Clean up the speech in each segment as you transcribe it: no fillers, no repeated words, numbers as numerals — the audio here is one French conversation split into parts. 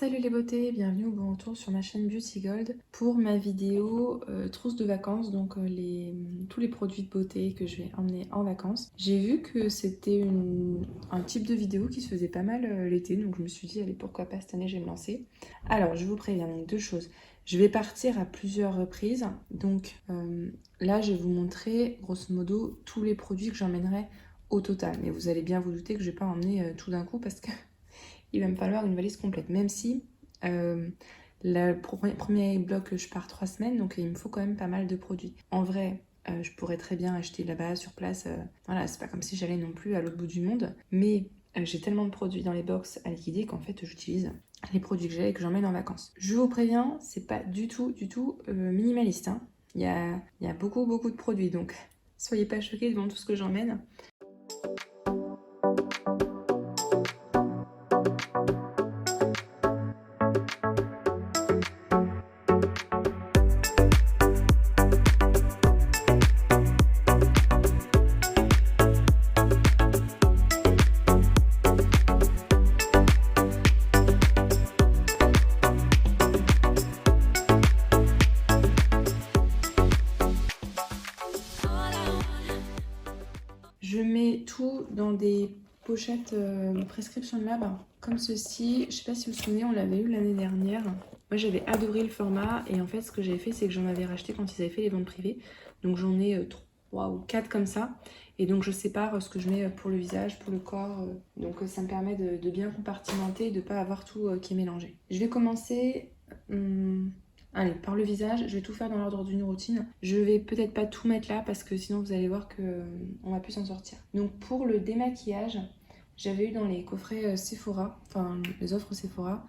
Salut les beautés, bienvenue ou bon retour sur ma chaîne Beauty Gold pour ma vidéo trousse de vacances, donc tous les produits de beauté que je vais emmener en vacances. J'ai vu que c'était un type de vidéo qui se faisait pas mal l'été, donc je me suis dit allez pourquoi pas cette année je vais me lancer. Alors je vous préviens donc deux choses, je vais partir à plusieurs reprises, donc là je vais vous montrer grosso modo tous les produits que j'emmènerai au total, mais vous allez bien vous douter que je vais pas emmener tout d'un coup parce que il va me falloir une valise complète, même si le premier bloc, je pars 3 semaines, donc il me faut quand même pas mal de produits. En vrai, je pourrais très bien acheter là-bas, sur place, voilà, c'est pas comme si j'allais non plus à l'autre bout du monde, mais j'ai tellement de produits dans les box à liquider qu'en fait j'utilise les produits que j'ai et que j'emmène en vacances. Je vous préviens, c'est pas du tout minimaliste, hein. Il y a beaucoup de produits, donc soyez pas choqués devant tout ce que j'emmène. Je mets tout dans des pochettes Prescription Lab comme ceci. Je sais pas si vous vous souvenez, on l'avait eu l'année dernière. Moi j'avais adoré le format et en fait ce que j'avais fait c'est que j'en avais racheté quand ils avaient fait les ventes privées. Donc j'en ai 3 ou 4 comme ça. Et donc je sépare ce que je mets pour le visage, pour le corps. Donc ça me permet de bien compartimenter et de ne pas avoir tout qui est mélangé. Je vais commencer... Allez, par le visage, je vais tout faire dans l'ordre d'une routine. Je vais peut-être pas tout mettre là parce que sinon vous allez voir que on va plus s'en sortir. Donc pour le démaquillage, j'avais eu dans les coffrets Sephora, enfin les offres Sephora,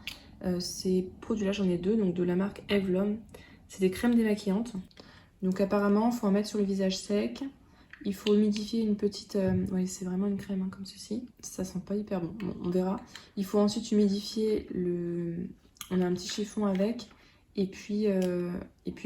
ces produits-là, j'en ai 2, donc de la marque Eve L'Homme. C'est des crèmes démaquillantes. Donc apparemment, il faut en mettre sur le visage sec. Il faut humidifier une petite... oui, c'est vraiment une crème hein, comme ceci. Ça sent pas hyper bon. Bon, on verra. Il faut ensuite humidifier le... On a un petit chiffon avec. Et puis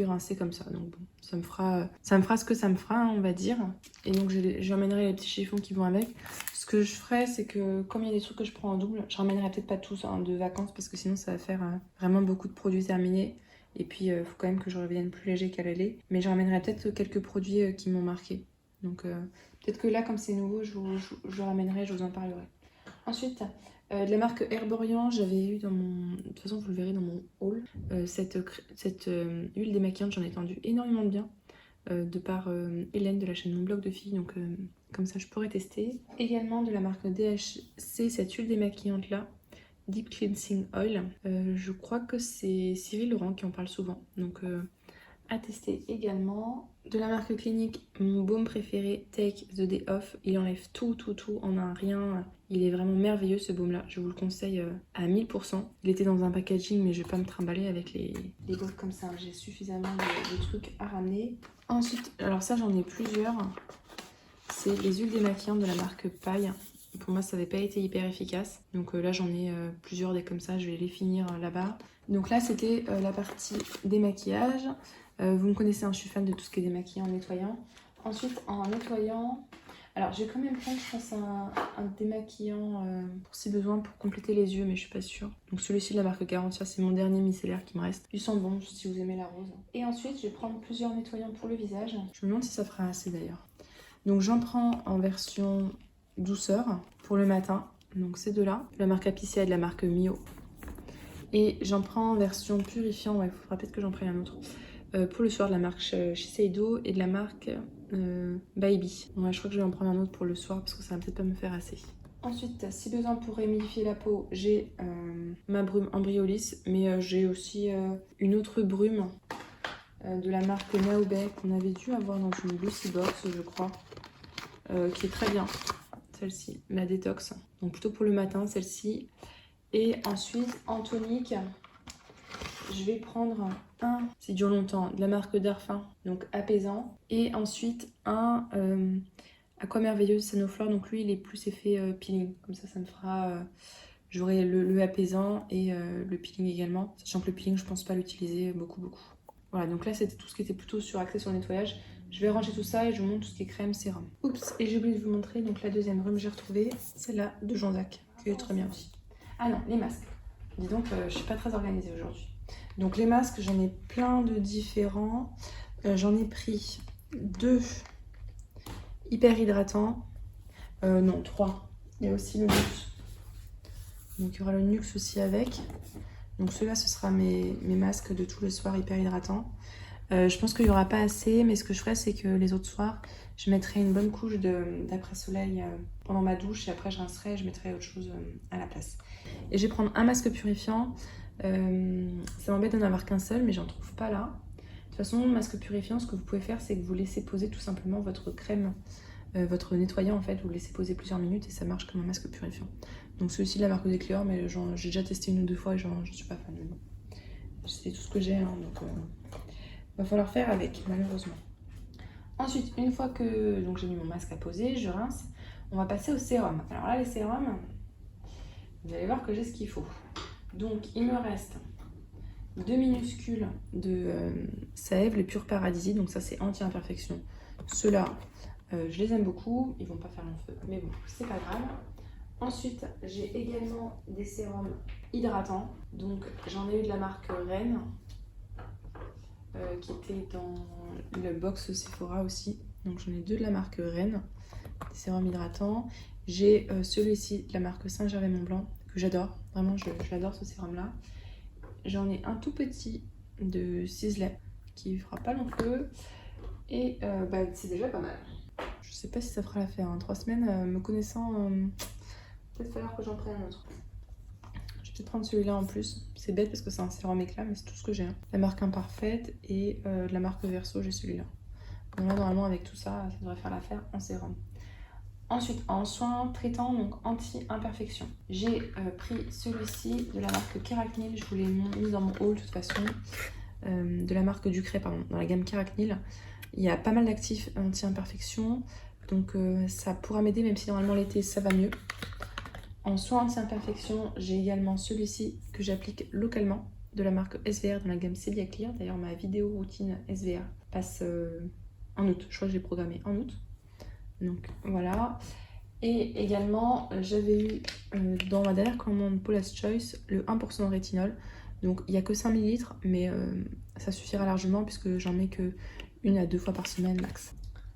rincer comme ça. Donc bon, ça me fera ce que ça me fera, hein, on va dire. Et donc j'emmènerai les petits chiffons qui vont avec. Ce que je ferai, c'est que comme il y a des trucs que je prends en double, je ramènerai peut-être pas tous hein, de vacances parce que sinon ça va faire vraiment beaucoup de produits terminés. Et puis il faut quand même que je revienne plus léger qu'à l'aller. Mais je ramènerai peut-être quelques produits qui m'ont marqué. Donc peut-être que là, comme c'est nouveau, je le ramènerai, je vous en parlerai. Ensuite, de la marque Herborian, j'avais eu dans mon... De toute façon, vous le verrez dans mon haul. Cette huile démaquillante, j'en ai tendu énormément de bien. De par Hélène de la chaîne Mon Blog de Filles. Donc comme ça, je pourrais tester. Également de la marque DHC, cette huile démaquillante là. Deep Cleansing Oil. Je crois que c'est Cyril Laurent qui en parle souvent. Donc à tester également. De la marque Clinique, mon baume préféré, Take the Day Off. Il enlève tout en un rien. Il est vraiment merveilleux ce baume là, je vous le conseille à 1000%. Il était dans un packaging mais je vais pas me trimballer avec les boîtes comme ça. J'ai suffisamment de trucs à ramener. Ensuite, alors ça j'en ai plusieurs. C'est les huiles démaquillantes de la marque Paille. Pour moi ça n'avait pas été hyper efficace. Donc là j'en ai plusieurs des comme ça, je vais les finir là-bas. Donc là c'était la partie démaquillage. Vous me connaissez, hein, je suis fan de tout ce qui est démaquillant en nettoyant. Ensuite, en nettoyant, alors je vais quand même prendre, je pense, un démaquillant pour si besoin pour compléter les yeux, mais je suis pas sûre. Donc celui-ci de la marque Garantia, c'est mon dernier micellaire qui me reste. Il sent bon si vous aimez la rose. Et ensuite, je vais prendre plusieurs nettoyants pour le visage. Je me demande si ça fera assez d'ailleurs. Donc j'en prends en version douceur pour le matin. Donc ces deux-là, de la marque Apicea et de la marque Mio. Et j'en prends en version purifiant, ouais, il faudra peut-être que j'en prenne un autre. Pour le soir de la marque Shiseido et de la marque Baby. Ouais, je crois que je vais en prendre un autre pour le soir parce que ça va peut-être pas me faire assez. Ensuite, si besoin pour humidifier la peau, j'ai ma brume Embryolis, mais j'ai aussi une autre brume de la marque Naobay qu'on avait dû avoir dans une Lucy Box, je crois, qui est très bien, celle-ci, la détox. Donc plutôt pour le matin, celle-ci. Et ensuite, en tonique, je vais prendre un, c'est dure longtemps, de la marque Darphin, donc apaisant. Et ensuite un Aqua Merveilleuse Sanoflore, donc lui il est plus effet peeling. Comme ça me fera, j'aurai le apaisant et le peeling également. Sachant que le peeling je pense pas l'utiliser beaucoup. Voilà, donc là c'était tout ce qui était plutôt axé sur le nettoyage. Je vais ranger tout ça et je vous montre tout ce qui est crème, sérum. Oups, et j'ai oublié de vous montrer, donc la deuxième brume j'ai retrouvé, celle-là de Jean-Jacques, qui est très bien aussi. Ah non, les masques. Dis donc, je suis pas très organisée aujourd'hui. Donc les masques, j'en ai plein de différents. J'en ai pris 2 hyper hydratants. Non, 3. Il y a aussi le Nuxe. Donc il y aura le Nuxe aussi avec. Donc ceux-là, ce sera mes masques de tout le soir hyper hydratants. Je pense qu'il n'y aura pas assez, mais ce que je ferai, c'est que les autres soirs, je mettrai une bonne couche d'après-soleil pendant ma douche et après je rincerai et je mettrai autre chose à la place. Et je vais prendre un masque purifiant. Ça m'embête d'en avoir qu'un seul, mais j'en trouve pas là. De toute façon, masque purifiant, ce que vous pouvez faire, c'est que vous laissez poser tout simplement votre crème, votre nettoyant en fait, vous le laissez poser plusieurs minutes et ça marche comme un masque purifiant. Donc celui-ci de la marque Decléor, mais j'ai déjà testé 1 ou 2 fois et je suis pas fan. Mais bon, c'est tout ce que j'ai, hein, donc va falloir faire avec, malheureusement. Ensuite, une fois que j'ai mis mon masque à poser, je rince, on va passer au sérum. Alors là, les sérums, vous allez voir que j'ai ce qu'il faut. Donc, il me reste 2 minuscules de Sèvres, les Pure Paradis. Donc ça, c'est anti-imperfection. Ceux-là, je les aime beaucoup. Ils vont pas faire long feu, mais bon, c'est pas grave. Ensuite, j'ai également des sérums hydratants. Donc, j'en ai eu de la marque Rennes, qui était dans le box Sephora aussi. Donc, j'en ai 2 de la marque Rennes, des sérums hydratants. J'ai celui-ci de la marque Saint-Gervais-Mont-Blanc, que j'adore. Vraiment, je l'adore ce sérum-là. J'en ai un tout petit de Sisley, qui fera pas long feu. Et c'est déjà pas mal. Je sais pas si ça fera l'affaire. 3 semaines, me connaissant, peut-être falloir que j'en prenne un autre. Je vais peut-être prendre celui-là en plus. C'est bête parce que c'est un sérum éclat, mais c'est tout ce que j'ai. La marque Imparfaite et de la marque Verso, j'ai celui-là. Donc là, normalement, avec tout ça, ça devrait faire l'affaire en sérum. Ensuite, en soins traitants, donc anti-imperfection, j'ai pris celui-ci de la marque Kéracnil. Je vous l'ai mis dans mon haul de toute façon. De la marque Ducret, pardon, dans la gamme Kéracnil. Il y a pas mal d'actifs anti-imperfection. Donc ça pourra m'aider, même si normalement l'été, ça va mieux. En soins anti-imperfection, j'ai également celui-ci que j'applique localement de la marque SVR dans la gamme Celia Clear. D'ailleurs, ma vidéo routine SVR passe en août. Je crois que j'ai programmé en août. Donc voilà. Et également, j'avais eu dans ma dernière commande Paula's Choice le 1% rétinol. Donc il n'y a que 5 ml, mais ça suffira largement puisque j'en mets que 1 à 2 fois par semaine max.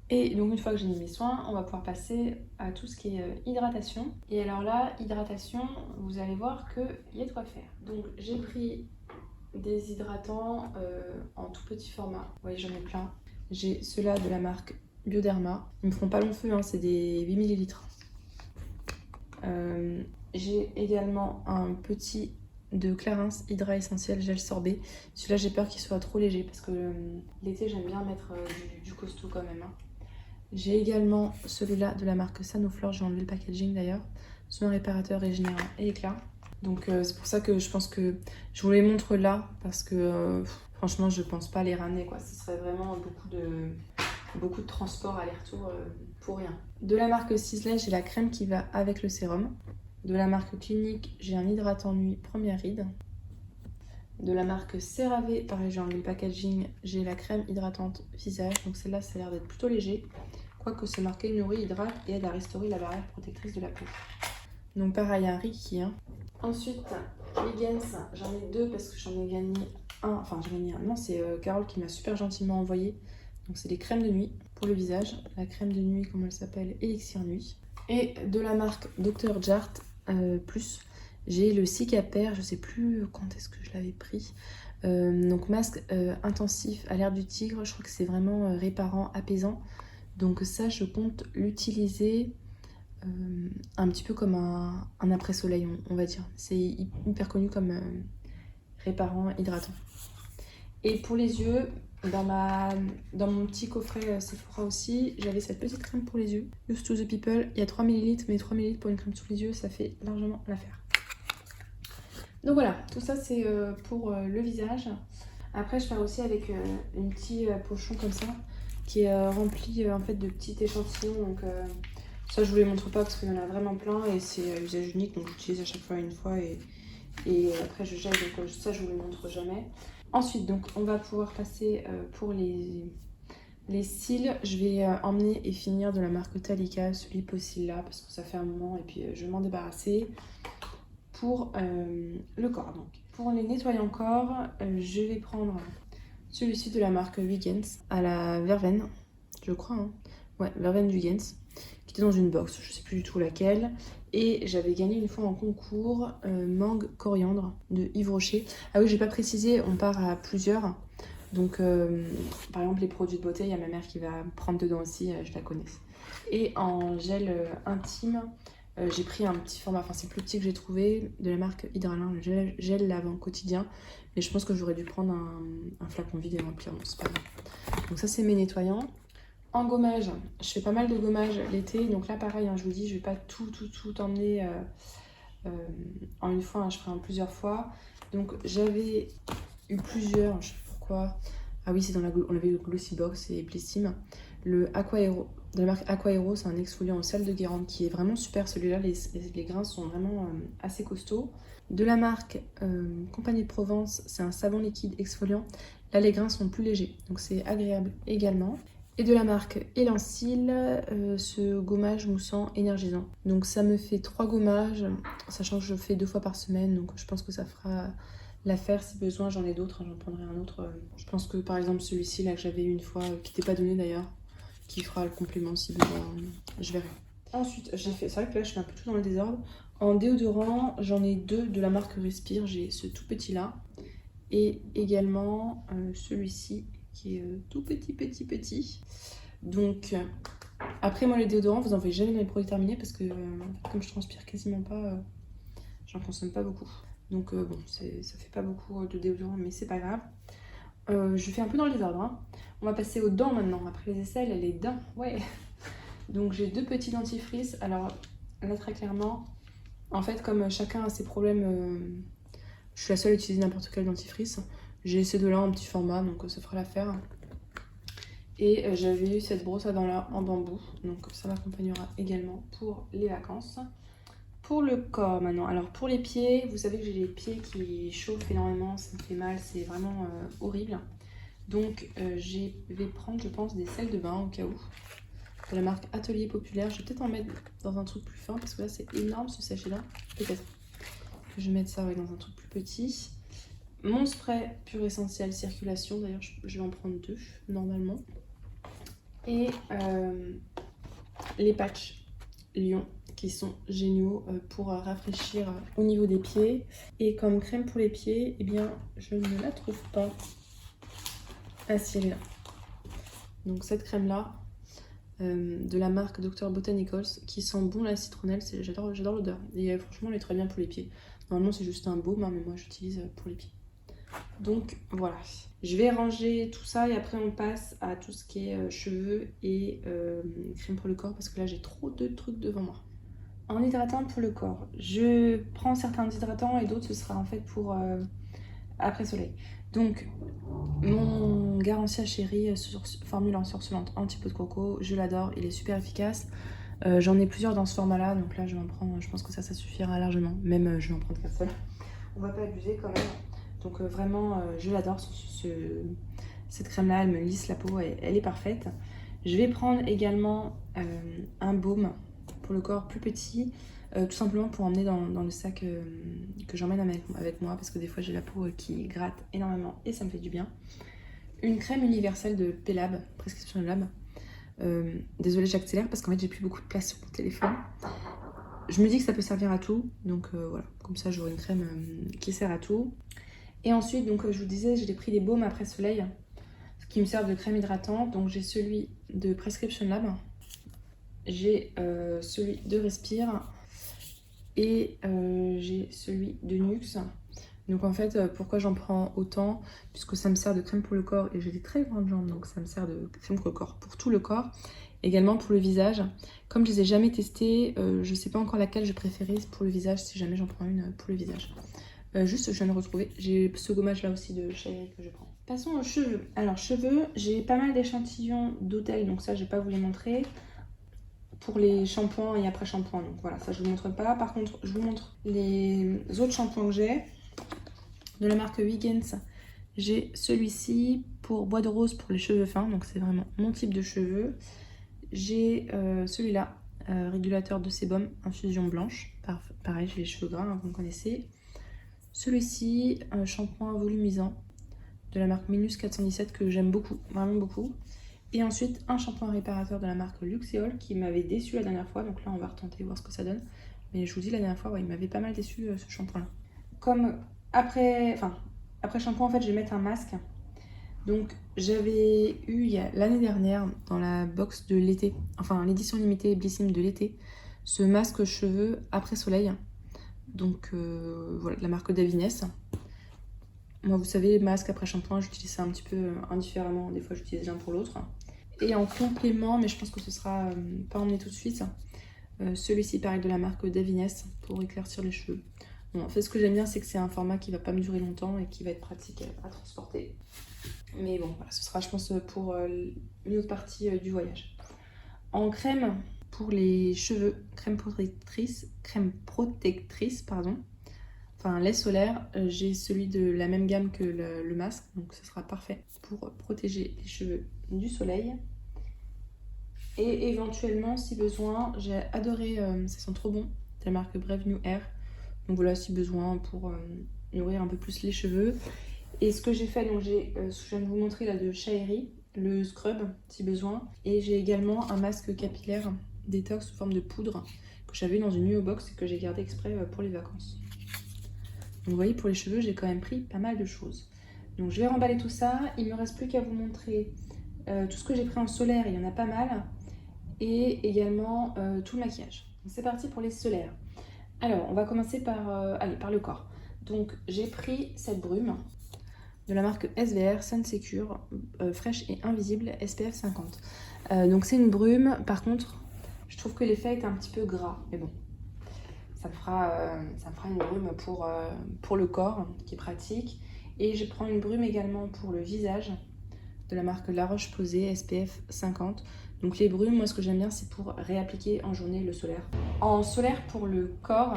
Et donc une fois que j'ai mis mes soins, on va pouvoir passer à tout ce qui est hydratation. Et alors là, hydratation, vous allez voir qu'il y a de quoi faire. Donc j'ai pris des hydratants en tout petit format. Vous voyez, j'en ai plein. J'ai ceux-là de la marque Bioderma. Ils me feront pas long feu, hein, c'est des 8 ml. J'ai également un petit de Clarins Hydra Essentiel Gel Sorbet. Celui-là, j'ai peur qu'il soit trop léger parce que l'été, j'aime bien mettre du costaud quand même. Hein. J'ai également celui-là de la marque Sanoflore, j'ai enlevé le packaging d'ailleurs. Soin réparateur, régénérant et éclat. Donc c'est pour ça que je pense que je vous les montre là parce que franchement, je pense pas les ramener quoi. Ce serait vraiment beaucoup de transport aller-retour pour rien. De la marque Sisley, j'ai la crème qui va avec le sérum. De la marque Clinique, j'ai un hydratant nuit première ride. De la marque CeraVe, pareil, j'ai enlevé le packaging, j'ai la crème hydratante visage. Donc celle-là, ça a l'air d'être plutôt léger. Quoique c'est marqué nourrit, hydrate et aide à restaurer la barrière protectrice de la peau. Donc pareil, un Riki. Hein. Ensuite, Ligens, j'en ai 2 parce que j'en ai gagné un. Enfin, j'en ai gagné un. Non, c'est Carole qui m'a super gentiment envoyé. Donc c'est des crèmes de nuit pour le visage. La crème de nuit, comment elle s'appelle, Elixir Nuit. Et de la marque Dr. Jart Plus, j'ai le Cicapair, je sais plus quand est-ce que je l'avais pris. Donc masque intensif à l'air du tigre, je crois que c'est vraiment réparant, apaisant. Donc ça, je compte l'utiliser un petit peu comme un après-soleil, on va dire. C'est hyper connu comme réparant, hydratant. Et pour les yeux, dans mon petit coffret Sephora aussi, j'avais cette petite crème pour les yeux. Use to the People, il y a 3 ml, mais 3 ml pour une crème sous les yeux, ça fait largement l'affaire. Donc voilà, tout ça c'est pour le visage. Après, je fais aussi avec un petit pochon comme ça, qui est rempli en fait de petits échantillons. Donc ça, je vous les montre pas parce qu'il y en a vraiment plein et c'est usage unique, donc j'utilise à chaque fois une fois et après je jette. Donc ça, je vous le montre jamais. Ensuite, donc, on va pouvoir passer pour les cils. Je vais emmener et finir de la marque Talika, celui Possil là, parce que ça fait un moment et puis je vais m'en débarrasser. pour le corps. Donc, pour les nettoyants corps, je vais prendre celui-ci de la marque Weekends à la verveine, je crois. Hein. Ouais, verveine Weekends, qui était dans une box, je sais plus du tout laquelle. Et j'avais gagné une fois en concours mangue coriandre de Yves Rocher. Ah oui, j'ai pas précisé, on part à plusieurs. Donc, par exemple, les produits de beauté, il y a ma mère qui va prendre dedans aussi, je la connais. Et en gel intime, j'ai pris un petit format, enfin c'est le plus petit que j'ai trouvé, de la marque Hydralin, le gel lavant quotidien. Mais je pense que j'aurais dû prendre un flacon vide et remplir, bon c'est pas grave. Donc ça c'est mes nettoyants. En gommage, je fais pas mal de gommage l'été, donc là pareil, hein, je vous dis, je vais pas tout emmener en une fois, hein, je ferai en plusieurs fois. Donc j'avais eu plusieurs, je sais pas pourquoi. Ah oui, c'est on avait le Glossy Box et Blissim. Le Aqua Hero, de la marque Aqua Hero, c'est un exfoliant au sel de Guérande qui est vraiment super. Celui-là, les grains sont vraiment assez costauds. De la marque Compagnie de Provence, c'est un savon liquide exfoliant. Là, les grains sont plus légers, donc c'est agréable également. Et de la marque Elansil, ce gommage moussant énergisant. Donc ça me fait 3 gommages, sachant que je fais 2 fois par semaine, donc je pense que ça fera l'affaire. Si besoin, j'en ai d'autres, j'en prendrai un autre. Je pense que par exemple celui-ci là que j'avais eu une fois, qui n'était pas donné d'ailleurs, qui fera le complément si besoin, je verrai. Ensuite, j'ai fait, c'est vrai que là je fais un peu tout dans le désordre. En déodorant, j'en ai 2 de la marque Respire, j'ai ce tout petit là, et également celui-ci qui est tout petit. Donc après moi les déodorants, vous en voyez jamais dans les produits terminés parce que comme je transpire quasiment pas, j'en consomme pas beaucoup. Donc bon, ça fait pas beaucoup de déodorant, mais c'est pas grave. Je fais un peu dans le désordre. Hein. On va passer aux dents maintenant. Après les aisselles, les dents, ouais. Donc j'ai 2 petits dentifrices. Alors là très clairement, en fait comme chacun a ses problèmes, je suis la seule à utiliser n'importe quel dentifrice. J'ai ces 2-là en petit format, donc ça fera l'affaire. Et j'avais eu cette brosse à dents là en bambou, donc ça m'accompagnera également pour les vacances. Pour le corps maintenant, alors pour les pieds, vous savez que j'ai les pieds qui chauffent énormément, ça me fait mal, c'est vraiment horrible. Donc je vais prendre je pense des sels de bain au cas où, de la marque Atelier Populaire. Je vais peut-être en mettre dans un truc plus fin parce que là c'est énorme ce sachet là, peut-être que je vais mettre ça ouais, dans un truc plus petit. Mon spray pur essentiel circulation, d'ailleurs je vais en prendre 2 normalement. Et les patchs Lyon qui sont géniaux pour rafraîchir au niveau des pieds. Et comme crème pour les pieds, eh bien je ne la trouve pas. Ah si, elle est là. Donc cette crème là de la marque Dr Botanicals qui sent bon la citronnelle, j'adore l'odeur. Et franchement elle est très bien pour les pieds. Normalement c'est juste un baume, hein, mais moi j'utilise pour les pieds. Donc voilà, je vais ranger tout ça et après on passe à tout ce qui est cheveux et crème pour le corps parce que là j'ai trop de trucs devant moi. En hydratant pour le corps, je prends certains hydratants et d'autres ce sera en fait pour après soleil. Donc mon Garancia Chéri formule ensorcelante anti-peau de coco, je l'adore, il est super efficace. J'en ai plusieurs dans ce format là, donc là je vais en prendre, je pense que ça suffira largement, même je vais en prendre qu'un seul. On va pas abuser quand même. Donc vraiment, je l'adore, cette crème-là, elle me lisse la peau, elle est parfaite. Je vais prendre également un baume pour le corps plus petit, tout simplement pour emmener dans le sac que j'emmène avec moi, parce que des fois j'ai la peau qui gratte énormément et ça me fait du bien. Une crème universelle de P-Lab, prescription Lab. Désolée, j'accélère parce qu'en fait j'ai plus beaucoup de place sur mon téléphone. Je me dis que ça peut servir à tout, donc voilà, comme ça j'aurai une crème qui sert à tout. Et ensuite, donc je vous disais, j'ai pris des baumes après soleil qui me servent de crème hydratante. Donc j'ai celui de Prescription Lab, j'ai celui de Respire et j'ai celui de Nuxe. Donc en fait, pourquoi j'en prends autant? Puisque ça me sert de crème pour le corps et j'ai des très grandes jambes, donc ça me sert de crème pour le corps, pour tout le corps. Également pour le visage. Comme je les ai jamais testées, je sais pas encore laquelle je préférais pour le visage si jamais j'en prends une pour le visage. Juste, je viens de retrouver. J'ai ce gommage là aussi de chez que je prends. Passons aux cheveux. Alors, cheveux, j'ai pas mal d'échantillons d'Hôtel, donc ça, je vais pas vous les montrer. Pour les shampoings et après shampoing, donc voilà, ça je vous montre pas. Par contre, je vous montre les autres shampoings que j'ai. De la marque Weekends, j'ai celui-ci pour bois de rose pour les cheveux fins, donc c'est vraiment mon type de cheveux. J'ai celui-là, régulateur de sébum, infusion blanche. Pareil, j'ai les cheveux gras, hein, vous me connaissez. Celui-ci, un shampoing volumisant de la marque Minus 417 que j'aime beaucoup, vraiment beaucoup. Et ensuite, un shampoing réparateur de la marque Luxéol qui m'avait déçu la dernière fois. Donc là, on va retenter, voir ce que ça donne. Mais je vous dis, la dernière fois, ouais, il m'avait pas mal déçu ce shampoing-là. Comme après shampoing, en fait, je vais mettre un masque. Donc, j'avais eu l'année dernière, dans la box de l'été, enfin l'édition limitée Blissim de l'été, ce masque cheveux après soleil. Donc, voilà, de la marque Davines. Moi, vous savez, masque après shampoing, j'utilise ça un petit peu indifféremment. Des fois, j'utilise l'un pour l'autre. Et en complément, mais je pense que ce sera pas emmené tout de suite, celui-ci, pareil, de la marque Davines pour éclaircir les cheveux. Bon, en fait, ce que j'aime bien, c'est que c'est un format qui va pas me durer longtemps et qui va être pratique à transporter. Mais bon, voilà, ce sera, je pense, pour une autre partie du voyage. En crème, pour les cheveux, crème protectrice, pardon. Enfin, lait solaire, j'ai celui de la même gamme que le masque, donc ce sera parfait pour protéger les cheveux du soleil. Et éventuellement, si besoin, j'ai adoré, ça sent trop bon, de la marque Brave New Air. Donc voilà, si besoin, pour nourrir un peu plus les cheveux. Et ce que j'ai fait, donc je viens de vous montrer là de Shaeri, le scrub, si besoin. Et j'ai également un masque capillaire détox sous forme de poudre que j'avais dans une Nuo Box et que j'ai gardé exprès pour les vacances. Donc vous voyez, pour les cheveux, j'ai quand même pris pas mal de choses. Donc je vais remballer tout ça. Il ne me reste plus qu'à vous montrer tout ce que j'ai pris en solaire, il y en a pas mal. Et également tout le maquillage. C'est parti pour les solaires. Alors, on va commencer par le corps. Donc j'ai pris cette brume de la marque SVR Sun Secure, fraîche et invisible, SPF 50. Donc c'est une brume, par contre, je trouve que l'effet est un petit peu gras, mais bon. Ça me fera une brume pour le corps, qui est pratique. Et je prends une brume également pour le visage, de la marque La Roche-Posay, SPF 50. Donc les brumes, moi ce que j'aime bien, c'est pour réappliquer en journée le solaire. En solaire pour le corps,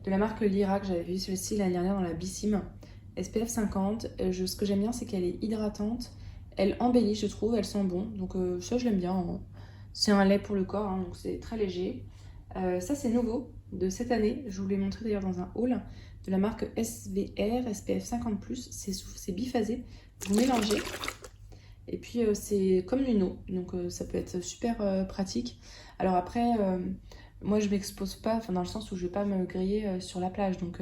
de la marque Lyra, que j'avais vu celle-ci l'année dernière dans la Blissim, SPF 50. Ce que j'aime bien, c'est qu'elle est hydratante. Elle embellit, je trouve, elle sent bon. Donc ça, je l'aime bien. C'est un lait pour le corps, hein, donc c'est très léger. Ça, c'est nouveau de cette année. Je vous l'ai montré d'ailleurs dans un haul de la marque SVR SPF 50+. C'est biphasé. Vous mélangez. Et puis, c'est comme une eau. Donc, ça peut être super pratique. Alors après, moi, je m'expose pas, dans le sens où je vais pas me griller sur la plage. Donc,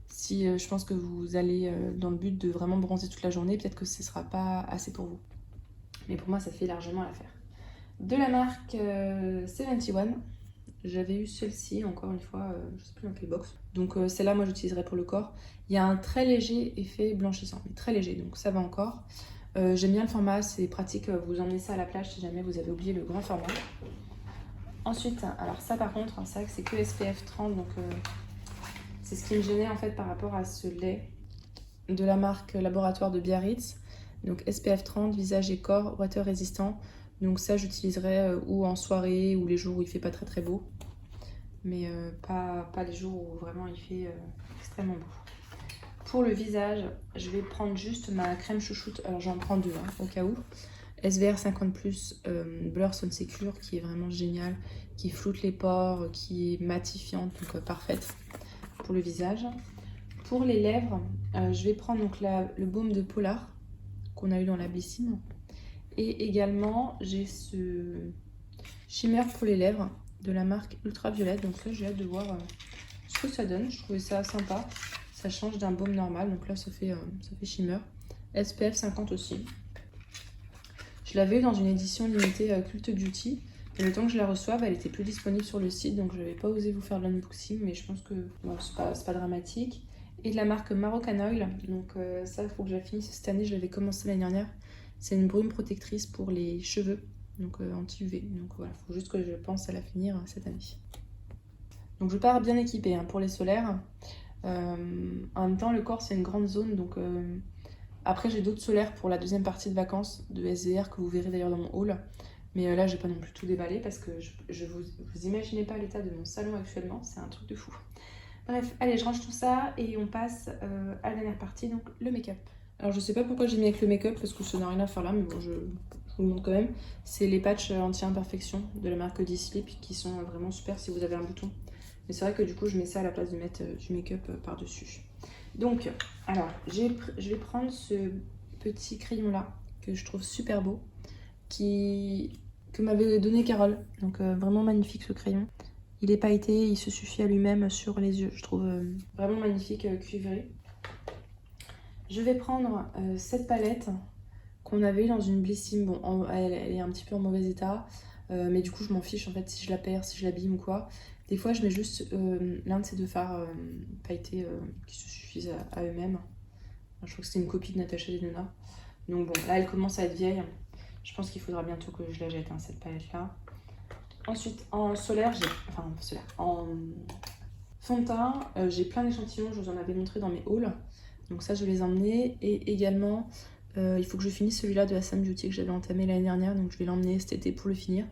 si je pense que vous allez dans le but de vraiment bronzer toute la journée, peut-être que ce sera pas assez pour vous. Mais pour moi, ça fait largement l'affaire. De la marque 71. J'avais eu celle-ci, encore une fois, je sais plus dans quelle box. Donc celle-là, moi, j'utiliserai pour le corps. Il y a un très léger effet blanchissant, mais très léger, donc ça va encore. J'aime bien le format, c'est pratique, vous emmenez ça à la plage si jamais vous avez oublié le grand format. Ensuite, alors ça par contre, c'est vrai que c'est que SPF 30, donc c'est ce qui me gênait en fait par rapport à ce lait de la marque Laboratoire de Biarritz. Donc SPF 30, visage et corps, water résistant. Donc ça, j'utiliserai ou en soirée ou les jours où il fait pas très beau. Mais pas les jours où vraiment il fait extrêmement beau. Pour le visage, je vais prendre juste ma crème chouchoute. Alors j'en prends deux hein, au cas où. SVR 50+, Blur Sun Secure, qui est vraiment génial, qui floute les pores, qui est matifiante, donc parfaite pour le visage. Pour les lèvres, je vais prendre donc le baume de Polar qu'on a eu dans la Blissim. Et également, j'ai ce shimmer pour les lèvres de la marque Ultraviolette. Donc là, j'ai hâte de voir ce que ça donne. Je trouvais ça sympa. Ça change d'un baume normal. Donc là, ça fait shimmer. SPF 50 aussi. Je l'avais eu dans une édition limitée Cult Beauty. Et le temps que je la reçoive, elle était plus disponible sur le site. Donc je n'avais pas osé vous faire de l'unboxing. Mais je pense que bon, c'est pas dramatique. Et de la marque Moroccan Oil. Donc ça, il faut que je la finisse cette année. Je l'avais commencé l'année dernière. C'est une brume protectrice pour les cheveux, donc anti-UV. Donc voilà, il faut juste que je pense à la finir cette année. Donc je pars bien équipée hein, pour les solaires. En même temps, le corps, c'est une grande zone. Donc après, j'ai d'autres solaires pour la deuxième partie de vacances de SVR que vous verrez d'ailleurs dans mon haul. Mais là, je vais pas non plus tout déballer parce que vous imaginez pas l'état de mon salon actuellement. C'est un truc de fou. Bref, allez, je range tout ça et on passe à la dernière partie, donc le make-up. Alors je sais pas pourquoi j'ai mis avec le make-up parce que ça n'a rien à faire là, mais bon je vous le montre quand même. C'est les patchs anti-imperfection de la marque D-Slip qui sont vraiment super si vous avez un bouton. Mais c'est vrai que du coup, je mets ça à la place de mettre du make-up par-dessus. Donc, alors, je vais prendre ce petit crayon-là, que je trouve super beau, que m'avait donné Carole. Donc, vraiment magnifique ce crayon. Il est pailleté, il se suffit à lui-même sur les yeux. Je trouve vraiment magnifique, cuivré. Je vais prendre cette palette qu'on avait eu dans une Blissim. Bon, elle est un petit peu en mauvais état. Mais du coup, je m'en fiche en fait si je la perds, si je l'abîme ou quoi. Des fois, je mets juste l'un de ces deux fards pailletés qui se suffisent à eux-mêmes. Je crois que c'était une copie de Natasha Denona. Donc bon, là, elle commence à être vieille. Je pense qu'il faudra bientôt que je la jette, hein, cette palette-là. Ensuite, en solaire, en fond de teint, j'ai plein d'échantillons. Je vous en avais montré dans mes hauls. Donc ça, je vais les emmener. Et également, il faut que je finisse celui-là de la Sam Beauty que j'avais entamé l'année dernière. Donc je vais l'emmener cet été pour le finir.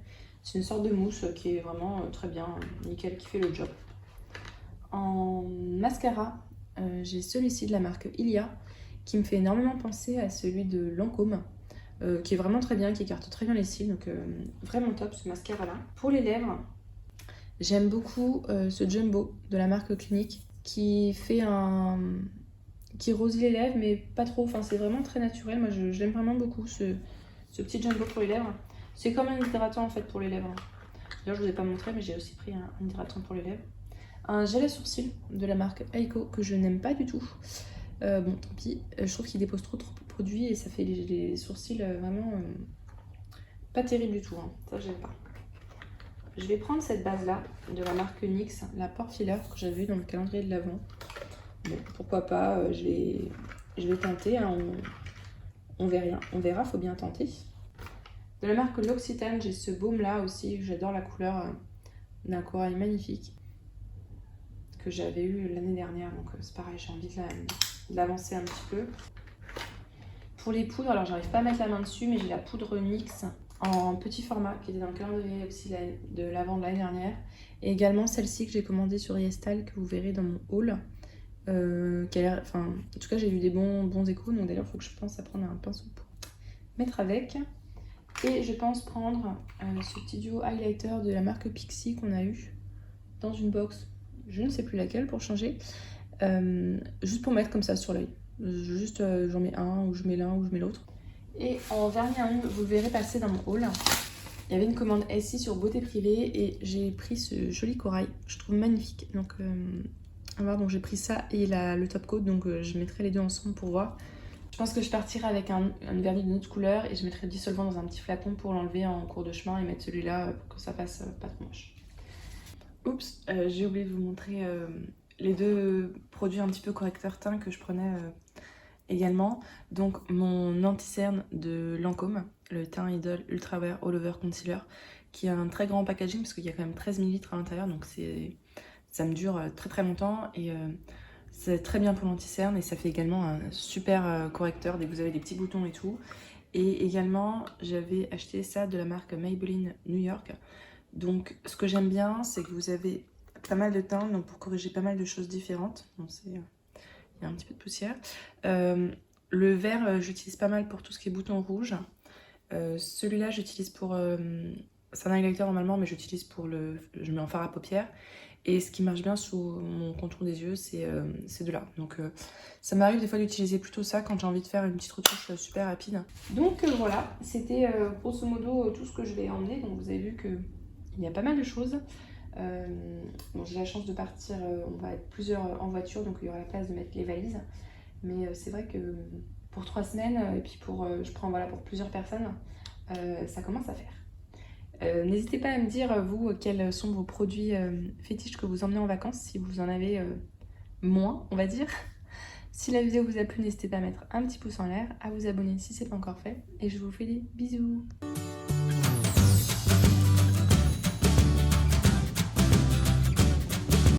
C'est une sorte de mousse qui est vraiment très bien, nickel, qui fait le job. En mascara, j'ai celui-ci de la marque Ilia, qui me fait énormément penser à celui de Lancôme, qui est vraiment très bien, qui écarte très bien les cils, donc vraiment top ce mascara-là. Pour les lèvres, j'aime beaucoup ce Jumbo de la marque Clinique, qui rosit les lèvres, mais pas trop, enfin c'est vraiment très naturel. Moi j'aime vraiment beaucoup ce petit Jumbo pour les lèvres. C'est comme un hydratant en fait pour les lèvres. D'ailleurs, je vous ai pas montré, mais j'ai aussi pris un hydratant pour les lèvres. Un gel à sourcils de la marque Aiko que je n'aime pas du tout. Bon, tant pis. Je trouve qu'il dépose trop de produits et ça fait les sourcils vraiment pas terrible du tout. Hein. Ça, j'aime pas. Je vais prendre cette base-là de la marque NYX, la Pore Filler que j'avais vue dans le calendrier de l'Avent. Bon, pourquoi pas, je vais tenter. Hein, on verra, faut bien tenter. De la marque L'Occitane, j'ai ce baume là aussi, j'adore la couleur d'un corail magnifique que j'avais eu l'année dernière, donc c'est pareil, j'ai envie de l'avancer un petit peu. Pour les poudres, alors j'arrive pas à mettre la main dessus, mais j'ai la poudre NYX en petit format qui était dans le calendrier aussi de l'avant de l'année dernière. Et également celle-ci que j'ai commandée sur YesStyle, que vous verrez dans mon haul. En tout cas, j'ai eu des bons échos, donc d'ailleurs, il faut que je pense à prendre un pinceau pour mettre avec. Et je pense prendre ce petit duo highlighter de la marque Pixi qu'on a eu dans une box, je ne sais plus laquelle pour changer, juste pour mettre comme ça sur l'œil. Juste j'en mets un, ou je mets l'un, ou je mets l'autre. Et en vernis à ongles, vous le verrez passer dans mon haul. Il y avait une commande SI sur Beauté Privée et j'ai pris ce joli corail, je trouve magnifique. Donc, donc j'ai pris ça et le top coat, donc je mettrai les deux ensemble pour voir. Je pense que je partirai avec un vernis d'une autre couleur et je mettrai le dissolvant dans un petit flacon pour l'enlever en cours de chemin et mettre celui-là pour que ça fasse pas trop moche. Oups, j'ai oublié de vous montrer les deux produits un petit peu correcteurs teint que je prenais également. Donc mon anti-cerne de Lancôme, le Teint Idol Ultra Wear All Over Concealer, qui a un très grand packaging parce qu'il y a quand même 13 ml à l'intérieur, donc ça me dure très longtemps et c'est très bien pour l'anti-cerne et ça fait également un super correcteur dès que vous avez des petits boutons et tout. Et également, j'avais acheté ça de la marque Maybelline New York. Donc, ce que j'aime bien, c'est que vous avez pas mal de teint, donc pour corriger pas mal de choses différentes. Bon, il y a un petit peu de poussière. Le vert, j'utilise pas mal pour tout ce qui est boutons rouges. Celui-là, j'utilise pour... c'est un highlighter normalement, mais j'utilise pour je mets en fard à paupières. Et ce qui marche bien sous mon contour des yeux, c'est de là. Donc ça m'arrive des fois d'utiliser plutôt ça quand j'ai envie de faire une petite retouche super rapide. Donc voilà, c'était grosso modo tout ce que je vais emmener. Donc vous avez vu qu'il y a pas mal de choses. Bon, j'ai la chance de partir, on va être plusieurs en voiture, donc il y aura la place de mettre les valises. Mais c'est vrai que pour 3 semaines, et puis je prends pour plusieurs personnes, ça commence à faire. N'hésitez pas à me dire, vous, quels sont vos produits fétiches que vous emmenez en vacances, si vous en avez moins, on va dire. Si la vidéo vous a plu, n'hésitez pas à mettre un petit pouce en l'air, à vous abonner si ce n'est pas encore fait, et je vous fais des bisous.